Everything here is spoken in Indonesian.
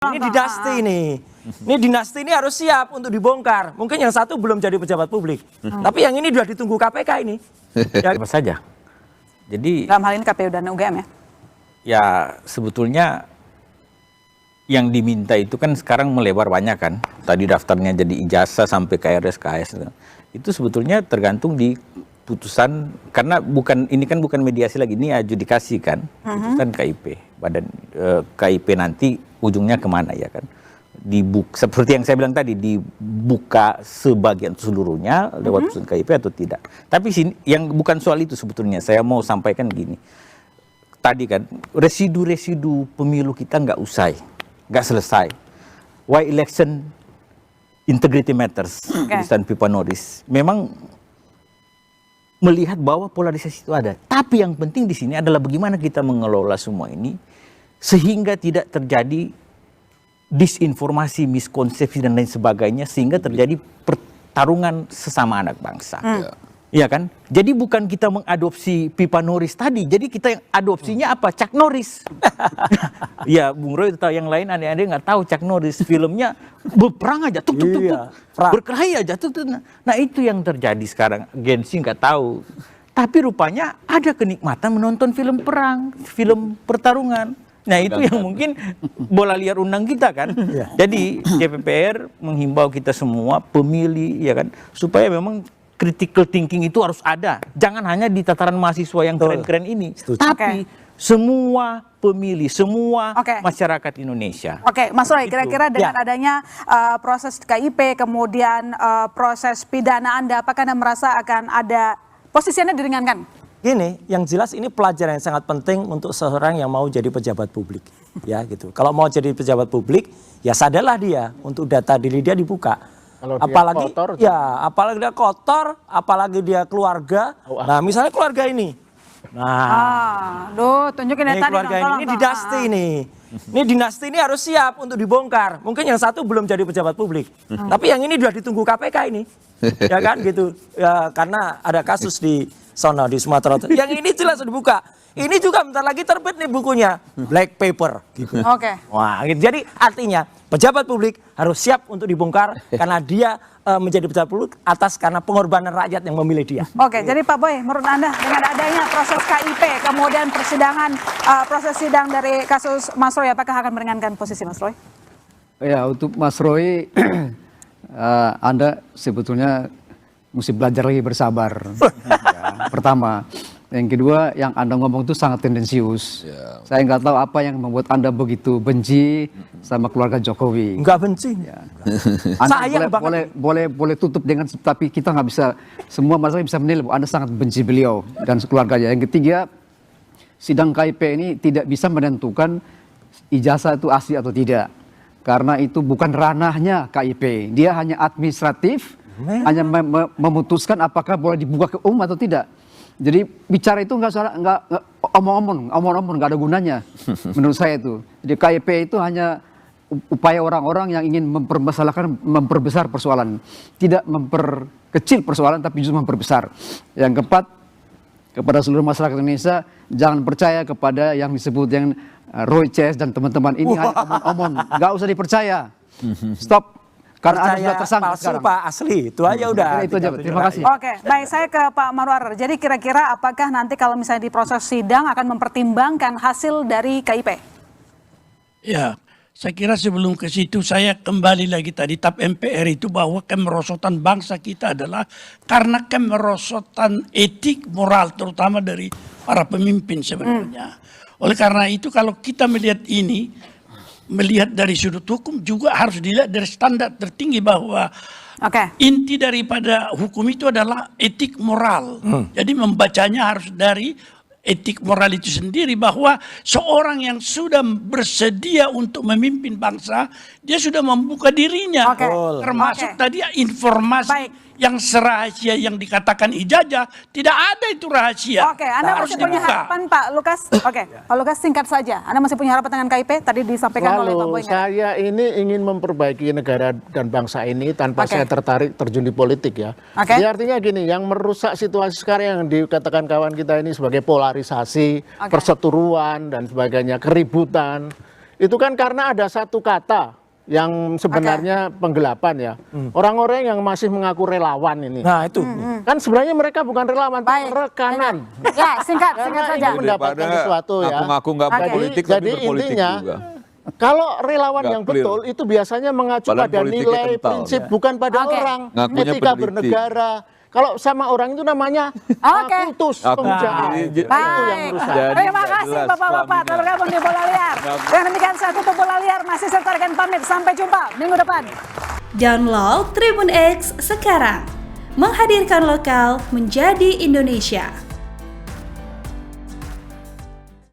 Ini dinasti nih. Ini dinasti ini harus siap untuk dibongkar. Mungkin yang satu belum jadi pejabat publik. Tapi yang ini sudah ditunggu KPK ini. Ya, apa saja. Jadi dalam hal ini KPU dan UGM ya? Ya sebetulnya yang diminta itu kan sekarang melebar banyak kan. Tadi daftarnya jadi ijazah sampai KRS, KS. Itu sebetulnya tergantung di putusan, karena ini kan bukan mediasi lagi, ini adjudikasi kan. Putusan KIP. Badan KIP nanti ujungnya kemana ya kan. Seperti yang saya bilang tadi, dibuka sebagian seluruhnya lewat putusan KIP atau tidak. Tapi yang bukan soal itu sebetulnya, saya mau sampaikan gini. Tadi kan, residu-residu pemilu kita nggak selesai. Why election integrity matters, tulisan Pipa Norris. Memang melihat bahwa polarisasi itu ada. Tapi yang penting di sini adalah bagaimana kita mengelola semua ini sehingga tidak terjadi disinformasi, miskonsepsi dan lain sebagainya, sehingga terjadi pertarungan sesama anak bangsa. Iya kan? Jadi bukan kita mengadopsi Pipa Norris tadi, jadi kita yang adopsinya apa? Chuck Norris. Ya, Bung Roy tahu, yang lain aneh-aneh nggak tahu Chuck Norris. Filmnya berperang aja, tuk, berkelahi aja, tuk. Nah itu yang terjadi sekarang. Gen Z nggak tahu. Tapi rupanya ada kenikmatan menonton film perang, film pertarungan. Nah itu yang mungkin bola liar undang kita kan. Jadi DPR menghimbau kita semua pemilih ya kan, supaya memang critical thinking itu harus ada. Jangan hanya di tataran mahasiswa yang keren-keren ini, tapi semua pemilih, semua masyarakat Indonesia. Mas Roy, kira-kira dengan adanya proses KIP, kemudian proses pidana Anda, apakah Anda merasa akan ada posisinya diringankan? Gini, yang jelas ini pelajaran yang sangat penting untuk seorang yang mau jadi pejabat publik, ya gitu. Kalau mau jadi pejabat publik, ya sadarlah dia untuk data diri dia dibuka. Kalau apalagi dia kotor, apalagi dia kotor, apalagi dia keluarga. Nah, misalnya keluarga ini. Nah, tunjukin ya tadi keluarga ini dinasti nih. Ini dinasti ini harus siap untuk dibongkar. Mungkin yang satu belum jadi pejabat publik. Tapi yang ini sudah ditunggu KPK ini. Ya kan gitu. Ya, karena ada kasus di Sumatera. Yang ini jelas dibuka. Ini juga bentar lagi terbit nih bukunya, Black Paper. Gitu. Wah, gitu. Jadi artinya pejabat publik harus siap untuk dibongkar karena dia menjadi pejabat publik karena pengorbanan rakyat yang memilih dia. Jadi Pak Boy, menurut Anda dengan adanya proses KIP, kemudian persidangan, proses sidang dari kasus Mas Roy, apakah akan meringankan posisi Mas Roy? Ya, untuk Mas Roy, Anda sebetulnya mesti belajar lagi bersabar. Pertama. Yang kedua, yang Anda ngomong itu sangat tendensius. Saya nggak tahu apa yang membuat Anda begitu benci sama keluarga Jokowi. Nggak benci. Anda boleh tutup dengan, tapi kita nggak bisa, semua masyarakat bisa menilai bahwa Anda sangat benci beliau dan keluarganya. Yang ketiga, sidang KIP ini tidak bisa menentukan ijazah itu asli atau tidak. Karena itu bukan ranahnya KIP. Dia hanya administratif, hanya memutuskan apakah boleh dibuka ke umum atau tidak. Jadi bicara itu nggak omong-omong nggak ada gunanya menurut saya itu. Jadi KIP itu hanya upaya orang-orang yang ingin memperbesar persoalan, tidak memperkecil persoalan tapi justru memperbesar. Yang keempat, kepada seluruh masyarakat Indonesia, jangan percaya kepada yang disebut yang Roy Ces dan teman-teman ini hanya omong-omong, nggak usah dipercaya. Stop. Karena Anda sudah tersangka sekarang. Pak, asli, itu aja udah. Itu aja, terima kasih. Baik, saya ke Pak Marwar. Jadi kira-kira apakah nanti kalau misalnya di proses sidang akan mempertimbangkan hasil dari KIP? Ya, saya kira sebelum ke situ saya kembali lagi tadi TAP MPR itu bahwa kemerosotan bangsa kita adalah karena kemerosotan etik moral terutama dari para pemimpin sebenarnya. Oleh karena itu kalau kita melihat ini, melihat dari sudut hukum juga harus dilihat dari standar tertinggi bahwa inti daripada hukum itu adalah etik moral. Jadi membacanya harus dari etik moral itu sendiri, bahwa seorang yang sudah bersedia untuk memimpin bangsa, dia sudah membuka dirinya. Termasuk tadi informasi yang serahasia yang dikatakan ijazah, tidak ada itu rahasia. Anda masih punya harapan Pak Lukas? Pak Lukas singkat saja. Anda masih punya harapan dengan KIP? Tadi disampaikan oleh Pak Boy. Saya ini ingin memperbaiki negara dan bangsa ini tanpa saya tertarik terjun di politik ya. Jadi artinya gini, yang merusak situasi sekarang yang dikatakan kawan kita ini sebagai polarisasi, perseteruan dan sebagainya, keributan. Itu kan karena ada satu kata yang sebenarnya penggelapan ya. Orang-orang yang masih mengaku relawan ini. Nah, itu. Kan sebenarnya mereka bukan relawan, tapi rekanan. Ya, singkat Karena saja. ingin mendapatkan sesuatu ya. Ngaku-ngaku nggak berpolitik tapi Jadi berpolitik intinya, juga. kalau relawan Nggak yang clear. betul itu biasanya mengacu Padahal pada politiknya nilai kental. prinsip, bukan pada orang. Ngakunya Etika peneliti. bernegara. Kalau sama orang itu namanya kultus Aku- pemujaan. Jadi- Itu yang merusak. Jadi Terima nggak kasih jelas Bapak-Bapak telah bergabung di Bola Liar. Dan demikian saya tutup Bola Liar, masih saya Tarkan pamit. Sampai jumpa minggu depan. Download Tribun X sekarang. Menghadirkan lokal menjadi Indonesia.